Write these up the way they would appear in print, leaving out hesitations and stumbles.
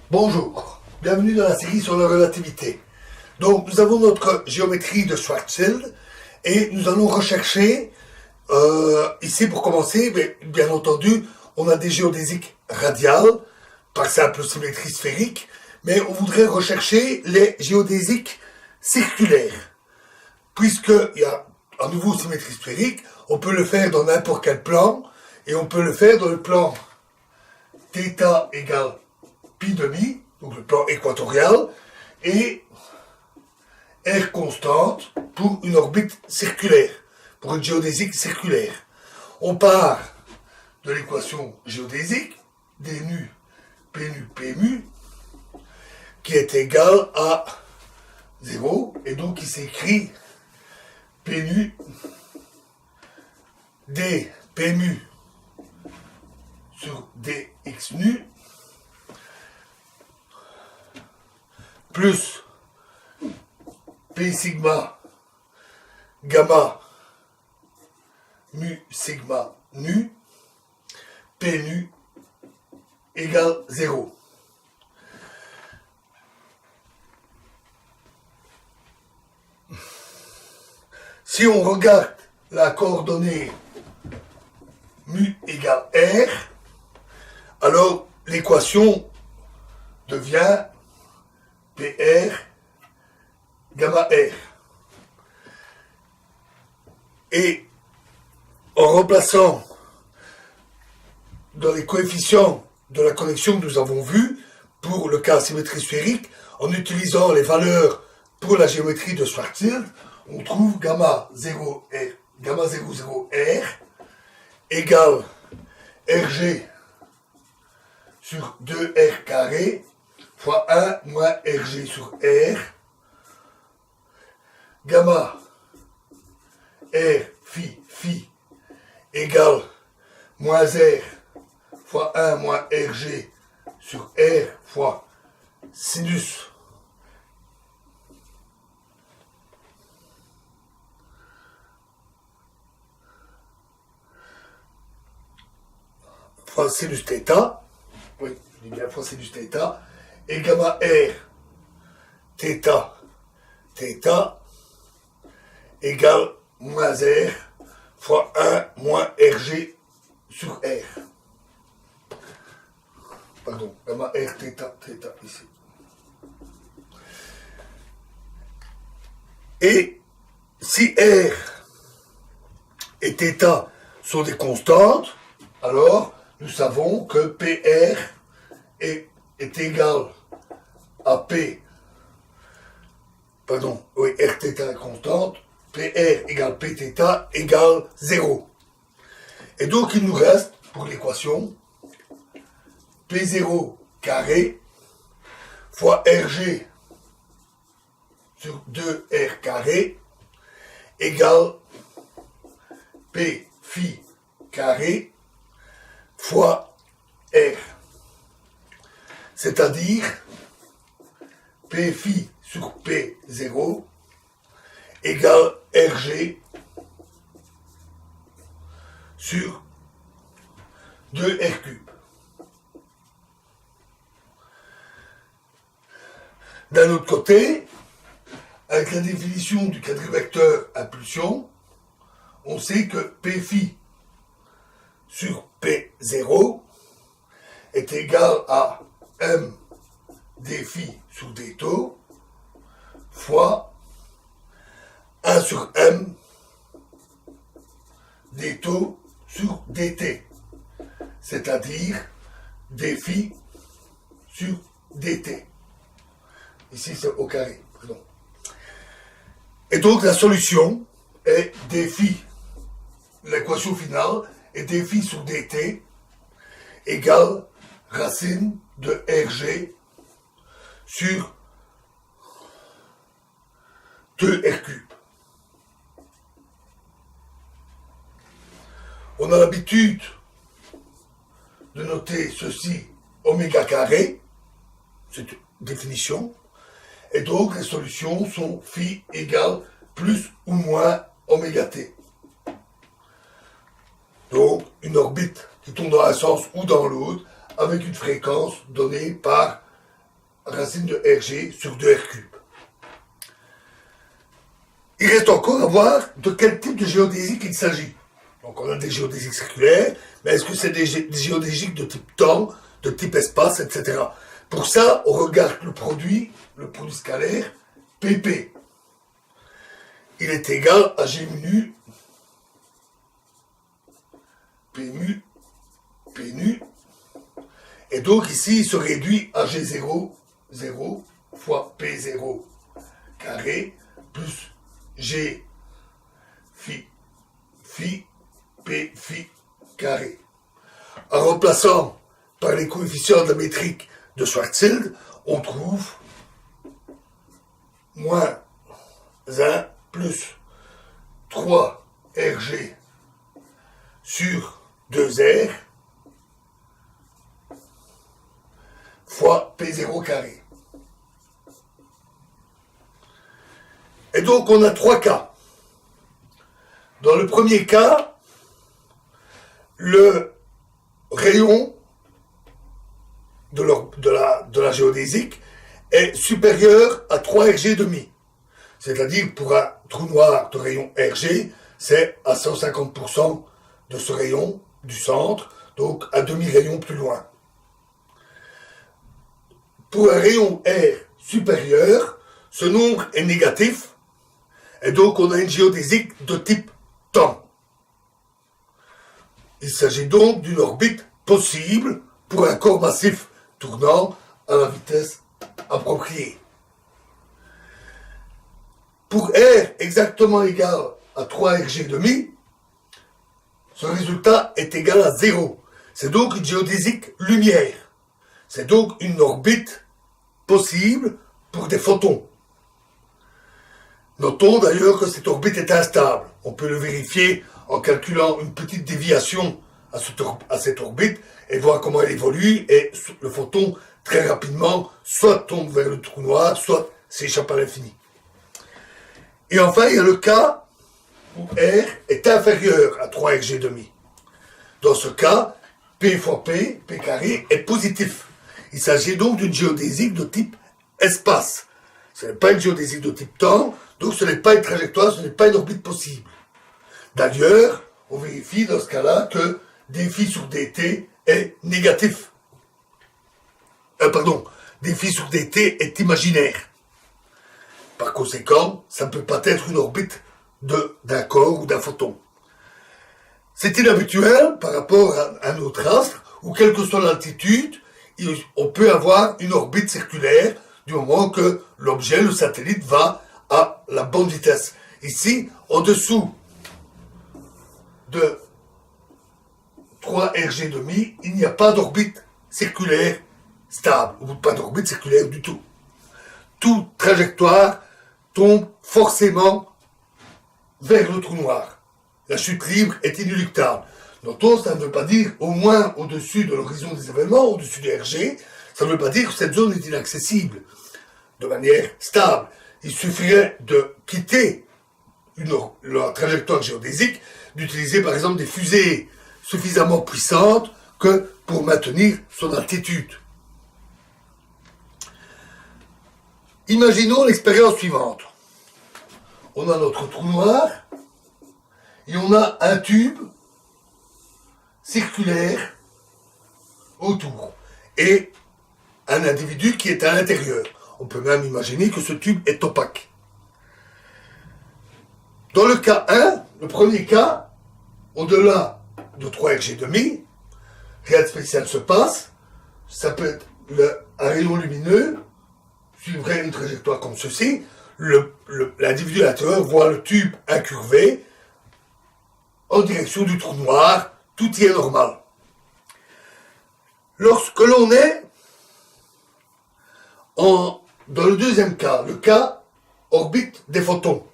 Bonjour, bienvenue dans la série sur la relativité. Donc nous avons notre géométrie de Schwarzschild et nous allons rechercher, ici pour commencer, mais bien entendu, on a des géodésiques radiales, par simple symétrie sphérique, mais on voudrait rechercher les géodésiques circulaires. Puisqu'il y a un nouveau symétrie sphérique, on peut le faire dans n'importe quel plan, et on peut le faire dans le plan θ égale pi demi, donc le plan équatorial, et R constante pour une orbite circulaire, pour une géodésique circulaire. On part de l'équation géodésique, d nu, p nu, p mu, qui est égale à 0, et donc il s'écrit p nu, d p mu sur dx nu, plus P sigma gamma mu sigma nu, P nu égale 0. Si on regarde la coordonnée mu égale R, alors l'équation devient PR gamma R. Et en remplaçant dans les coefficients de la connexion que nous avons vu pour le cas symétrie sphérique, en utilisant les valeurs pour la géométrie de Schwarzschild, on trouve gamma 0 R, gamma 0 0 R égale RG sur 2R carré fois 1 moins RG sur R, gamma R phi égale moins R fois 1 moins RG sur R fois sinus fois sinus θ, oui, je dis bien fois sinus θ, et gamma R θ égale moins R fois 1 moins RG sur R. Pardon, gamma R θ ici. Et si R et θ sont des constantes, alors nous savons que PR est égal à P, pardon, oui, Rθ est constante, PR égale Pθ égale 0. Et donc il nous reste, pour l'équation, P0 carré fois RG sur 2R carré égale P phi carré fois R. C'est-à-dire P phi sur P0 égale RG sur 2R cube. D'un autre côté, avec la définition du quadrivecteur impulsion, on sait que P phi sur P0 est égal à M d phi sur d tau fois 1 sur M d tau sur dt, c'est-à-dire d phi sur dt. Ici c'est au carré, pardon. Et donc la solution est d phi, l'équation finale est d phi sur dt égale racine de RG sur 2R cube. On a l'habitude de noter ceci oméga carré, c'est une définition, et donc les solutions sont phi égale plus ou moins oméga t. Donc une orbite qui tombe dans un sens ou dans l'autre avec une fréquence donnée par racine de RG sur 2R3. Il reste encore à voir de quel type de géodésique il s'agit. Donc on a des géodésiques circulaires, mais est-ce que c'est des géodésiques de type temps, de type espace, etc. Pour ça, on regarde le produit scalaire, PP. Il est égal à G mu, P mu, P nu. Et donc ici, il se réduit à G0, 0 fois P0 carré, plus G phi, P phi carré. En remplaçant par les coefficients de la métrique de Schwarzschild, on trouve moins 1 plus 3 RG sur 2R fois P0 carré. Et donc on a 3 cas. Dans le premier cas, le rayon de la géodésique est supérieur à 3 RG demi. C'est-à-dire pour un trou noir de rayon RG, c'est à 150% de ce rayon du centre, donc un demi-rayon plus loin. Pour un rayon R supérieur, ce nombre est négatif, et donc on a une géodésique de type temps. Il s'agit donc d'une orbite possible pour un corps massif tournant à la vitesse appropriée. Pour R exactement égal à 3 RG demi, ce résultat est égal à 0. C'est donc une géodésique lumière. C'est donc une orbite possible pour des photons. Notons d'ailleurs que cette orbite est instable. On peut le vérifier en calculant une petite déviation à cette orbite et voir comment elle évolue, et le photon très rapidement soit tombe vers le trou noir, soit s'échappe à l'infini. Et enfin, il y a le cas où R est inférieur à 3 RG demi. Dans ce cas, P fois P carré, est positif. Il s'agit donc d'une géodésique de type espace. Ce n'est pas une géodésique de type temps, donc ce n'est pas une trajectoire, ce n'est pas une orbite possible. D'ailleurs, on vérifie dans ce cas-là que dφ sur dt est négatif. Dφ sur dt est imaginaire. Par conséquent, ça ne peut pas être une orbite d'un corps ou d'un photon. C'est inhabituel par rapport à un autre astre, où quelle que soit l'altitude, on peut avoir une orbite circulaire du moment que l'objet, le satellite, va à la bonne vitesse. Ici, en dessous de 3 RG demi, il n'y a pas d'orbite circulaire stable, ou pas d'orbite circulaire du tout. Toute trajectoire tombe forcément vers le trou noir. La chute libre est inéluctable. Notons, ça ne veut pas dire au moins au-dessus de l'horizon des événements, au-dessus du RG, ça ne veut pas dire que cette zone est inaccessible de manière stable. Il suffirait de quitter la trajectoire géodésique, d'utiliser par exemple des fusées suffisamment puissantes que pour maintenir son altitude. Imaginons l'expérience suivante. On a notre trou noir et on a un tube circulaire autour et un individu qui est à l'intérieur. On peut même imaginer que ce tube est opaque. Dans le cas 1, le premier cas, au-delà de 3 RG demi, rien de spécial se passe. Ça peut être un rayon lumineux, suivrait une trajectoire comme ceci. L'individu à l'intérieur voit le tube incurvé en direction du trou noir. Tout y est normal. Lorsque l'on est dans le deuxième cas, le cas orbite des photons.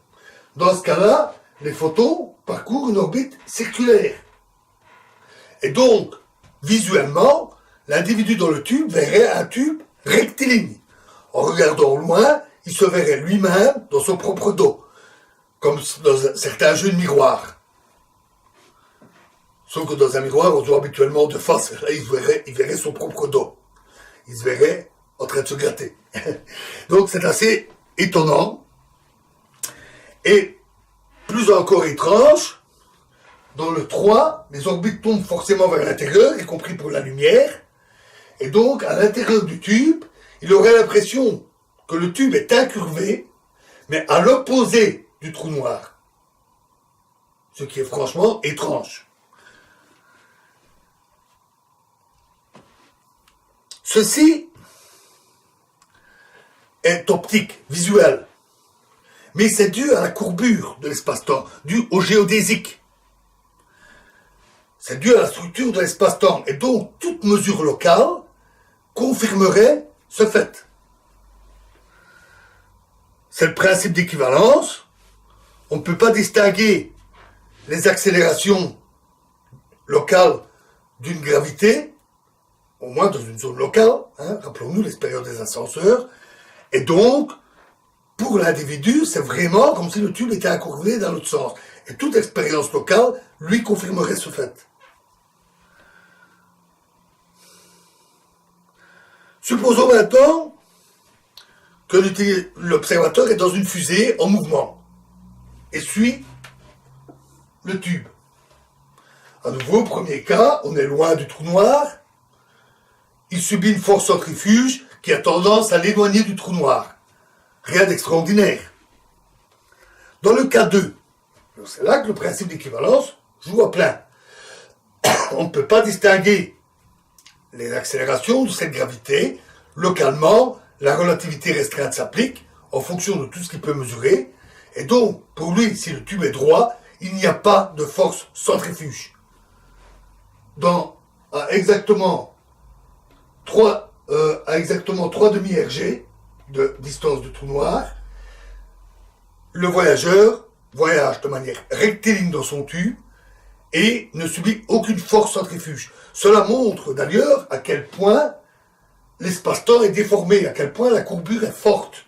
Dans ce cas-là, les photons parcourent une orbite circulaire. Et donc, visuellement, l'individu dans le tube verrait un tube rectiligne. En regardant au loin, il se verrait lui-même dans son propre dos, comme dans certains jeux de miroir. Sauf que dans un miroir, on se voit habituellement de face. Là, il verrait son propre dos. Il se verrait en train de se gratter. Donc c'est assez étonnant. Et plus encore étrange, dans le 3, les orbites tombent forcément vers l'intérieur, y compris pour la lumière. Et donc, à l'intérieur du tube, il aurait l'impression que le tube est incurvé, mais à l'opposé du trou noir. Ce qui est franchement étrange. Ceci est optique, visuel. Mais c'est dû à la courbure de l'espace-temps, dû au géodésique. C'est dû à la structure de l'espace-temps. Et donc, toute mesure locale confirmerait ce fait. C'est le principe d'équivalence. On ne peut pas distinguer les accélérations locales d'une gravité, au moins dans une zone locale, hein, rappelons-nous l'expérience des ascenseurs, et donc, pour l'individu, c'est vraiment comme si le tube était incurvé dans l'autre sens. Et toute expérience locale lui confirmerait ce fait. Supposons maintenant que l'observateur est dans une fusée en mouvement et suit le tube. À nouveau, premier cas, on est loin du trou noir. Il subit une force centrifuge qui a tendance à l'éloigner du trou noir. Rien d'extraordinaire. Dans le cas 2, c'est là que le principe d'équivalence joue à plein. On ne peut pas distinguer les accélérations de cette gravité. Localement, la relativité restreinte s'applique en fonction de tout ce qu'il peut mesurer. Et donc, pour lui, si le tube est droit, il n'y a pas de force centrifuge. À exactement 3 demi-RG de distance du trou noir, le voyageur voyage de manière rectiligne dans son tube et ne subit aucune force centrifuge. Cela montre d'ailleurs à quel point l'espace-temps est déformé, à quel point la courbure est forte,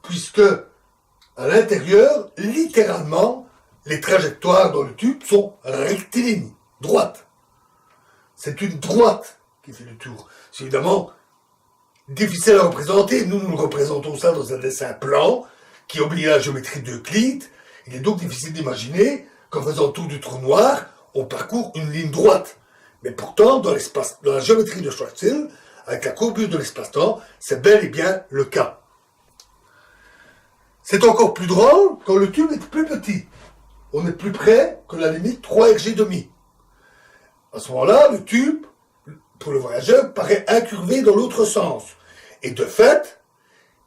puisque à l'intérieur, littéralement, les trajectoires dans le tube sont rectilignes, droites. C'est une droite qui fait le tour. C'est évidemment difficile à représenter. Nous le représentons ça dans un dessin plan qui obéit à la géométrie d'Euclide. Il est donc difficile d'imaginer qu'en faisant le tour du trou noir, on parcourt une ligne droite. Mais pourtant, dans la géométrie de Schwarzschild, avec la courbure de l'espace-temps, c'est bel et bien le cas. C'est encore plus drôle quand le tube est plus petit. On est plus près que la limite 3 Rg². À ce moment-là, le tube, pour le voyageur, paraît incurvé dans l'autre sens. Et de fait,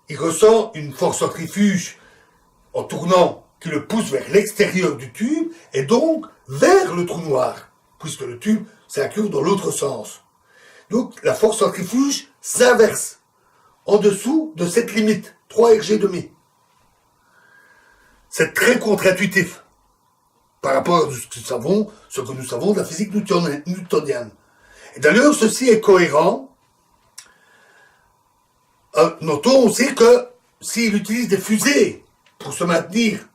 il ressent une force centrifuge en tournant qui le pousse vers l'extérieur du tube et donc vers le trou noir, puisque le tube s'incurve dans l'autre sens. Donc la force centrifuge s'inverse en dessous de cette limite, 3 Rg². C'est très contre-intuitif par rapport à ce que nous savons de la physique newtonienne. Et d'ailleurs, ceci est cohérent. Notons aussi que s'il utilise des fusées pour se maintenir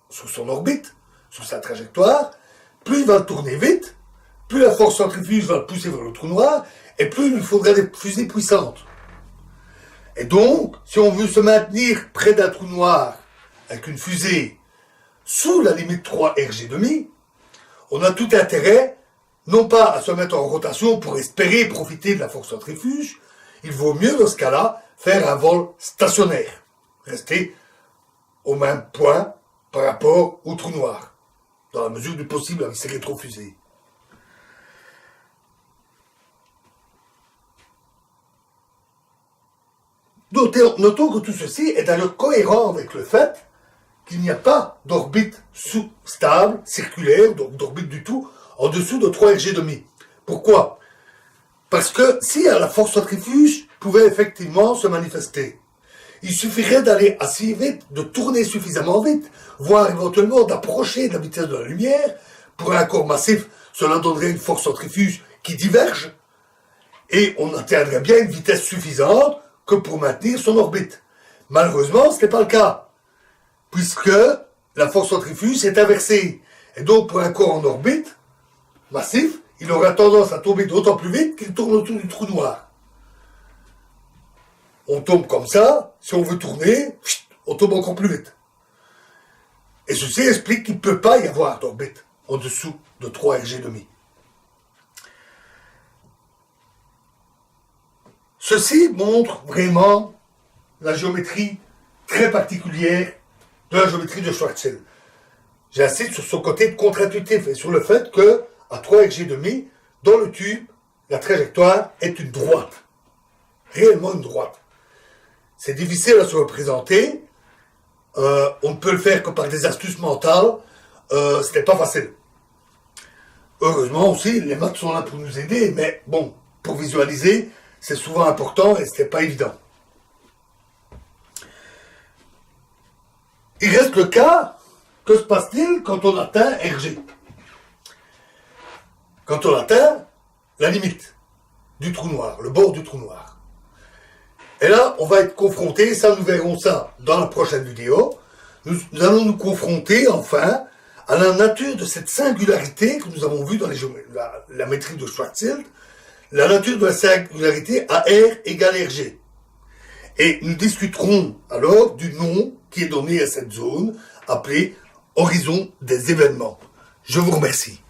sur son orbite, sur sa trajectoire, plus il va tourner vite, plus la force centrifuge va le pousser vers le trou noir, et plus il lui faudra des fusées puissantes. Et donc, si on veut se maintenir près d'un trou noir avec une fusée sous la limite 3 Rg², on a tout intérêt, non pas à se mettre en rotation pour espérer profiter de la force centrifuge, il vaut mieux dans ce cas-là faire un vol stationnaire, rester au même point par rapport au trou noir, dans la mesure du possible avec ses rétrofusées. Notons que tout ceci est d'ailleurs cohérent avec le fait qu'il n'y a pas d'orbite stable, circulaire, donc d'orbite du tout, en dessous de 3 Rg². Pourquoi ? Parce que si la force centrifuge pouvait effectivement se manifester, il suffirait d'aller assez vite, de tourner suffisamment vite, voire éventuellement d'approcher de la vitesse de la lumière. Pour un corps massif, cela donnerait une force centrifuge qui diverge, et on atteindrait bien une vitesse suffisante que pour maintenir son orbite. Malheureusement, ce n'est pas le cas, puisque la force centrifuge est inversée. Et donc, pour un corps en orbite, massif, il aura tendance à tomber d'autant plus vite qu'il tourne autour du trou noir. on tombe comme ça, si on veut tourner, on tombe encore plus vite. Et ceci explique qu'il ne peut pas y avoir d'orbite en dessous de 3 Rg². Ceci montre vraiment la géométrie très particulière de la géométrie de Schwarzschild. J'insiste sur son côté contre-intuitif et sur le fait que, à 3 Rg², dans le tube, la trajectoire est une droite. Réellement une droite. C'est difficile à se représenter. On ne peut le faire que par des astuces mentales. C'était pas facile. Heureusement aussi, les maths sont là pour nous aider, mais bon, pour visualiser, c'est souvent important et c'était pas évident. Il reste le cas, que se passe-t-il quand on atteint Rg? Quand on atteint la limite du trou noir, le bord du trou noir. Et là, on va être confronté, ça nous verrons ça dans la prochaine vidéo, nous allons nous confronter enfin à la nature de cette singularité que nous avons vue dans la métrique de Schwarzschild, la nature de la singularité à R égale Rg. Et nous discuterons alors du nom qui est donné à cette zone, appelée horizon des événements. Je vous remercie.